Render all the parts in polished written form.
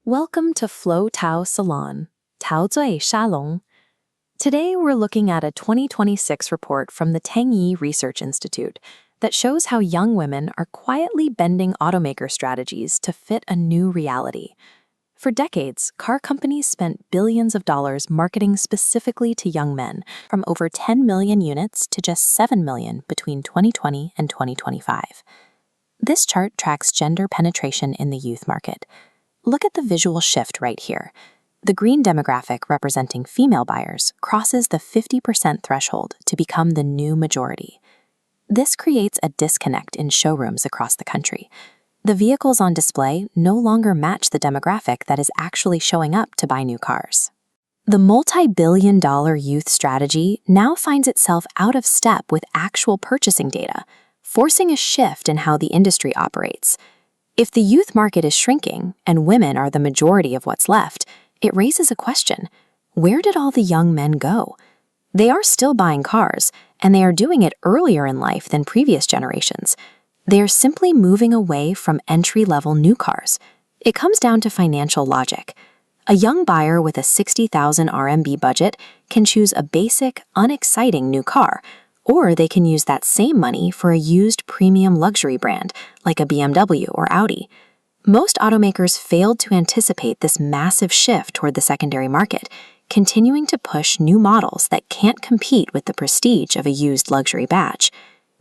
Welcome to Flow Tao Salon, Tao Zui Salon. Today we're looking at a 2026 report from the Tengyi Research Institute that shows how young women are quietly bending automaker strategies to fit a new reality. For decades, car companies spent billions of dollars marketing specifically to young men, from over 10 million units to just 7 million between 2020 and 2025. This chart tracks gender penetration in the youth market. Look at the visual shift right here. The green demographic representing female buyers crosses the 50% threshold to become the new majority. This creates a disconnect in showrooms across the country. The vehicles on display no longer match the demographic that is actually showing up to buy new cars. The multi-billion-dollar youth strategy now finds itself out of step with actual purchasing data, forcing a shift in how the industry operates. If the youth market is shrinking and women are the majority of what's left, it raises a question: where did all the young men go? They are still buying cars, and they are doing it earlier in life than previous generations. They are simply moving away from entry-level new cars. It comes down to financial logic. A young buyer with a 60,000 RMB budget can choose a basic, unexciting new car, or they can use that same money for a used premium luxury brand like a BMW or Audi. Most automakers failed to anticipate this massive shift toward the secondary market, continuing to push new models that can't compete with the prestige of a used luxury badge.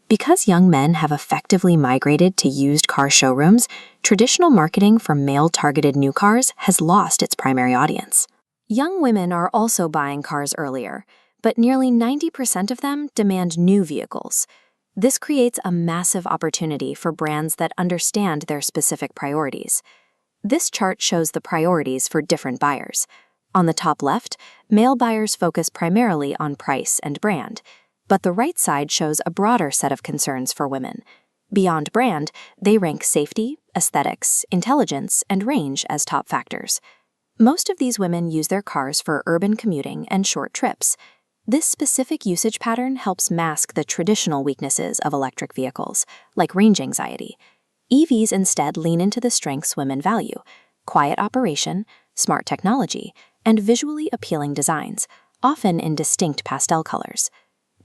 Because young men have effectively migrated to used car showrooms, traditional marketing for male-targeted new cars has lost its primary audience. Young women are also buying cars earlier, but nearly 90% of them demand new vehicles. This creates a massive opportunity for brands that understand their specific priorities. This chart shows the priorities for different buyers. On the top left, male buyers focus primarily on price and brand, but the right side shows a broader set of concerns for women. Beyond brand, they rank safety, aesthetics, intelligence, and range as top factors. Most of these women use their cars for urban commuting and short trips. This specific usage pattern helps mask the traditional weaknesses of electric vehicles, like range anxiety. EVs instead lean into the strengths women value: quiet operation, smart technology, and visually appealing designs, often in distinct pastel colors.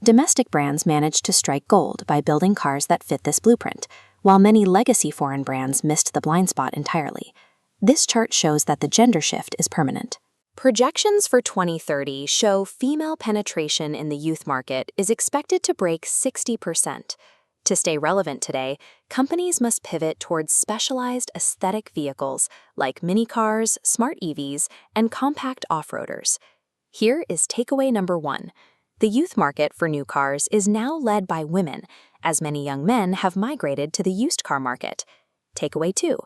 Domestic brands managed to strike gold by building cars that fit this blueprint, while many legacy foreign brands missed the blind spot entirely. This chart shows that the gender shift is permanent. Projections for 2030 show female penetration in the youth market is expected to break 60%. To stay relevant today, companies must pivot towards specialized aesthetic vehicles like mini cars, smart EVs, and compact off-roaders. Here is takeaway number 1. The youth market for new cars is now led by women, as many young men have migrated to the used car market. Takeaway 2.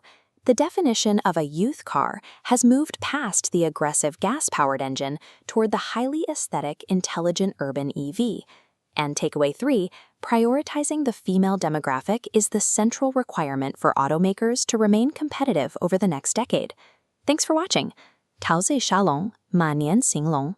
The definition of a youth car has moved past the aggressive gas-powered engine toward the highly aesthetic, intelligent urban EV. And takeaway 3, prioritizing the female demographic is the central requirement for automakers to remain competitive over the next decade. Thanks for watching. 陶醉沙龙，马年行龙。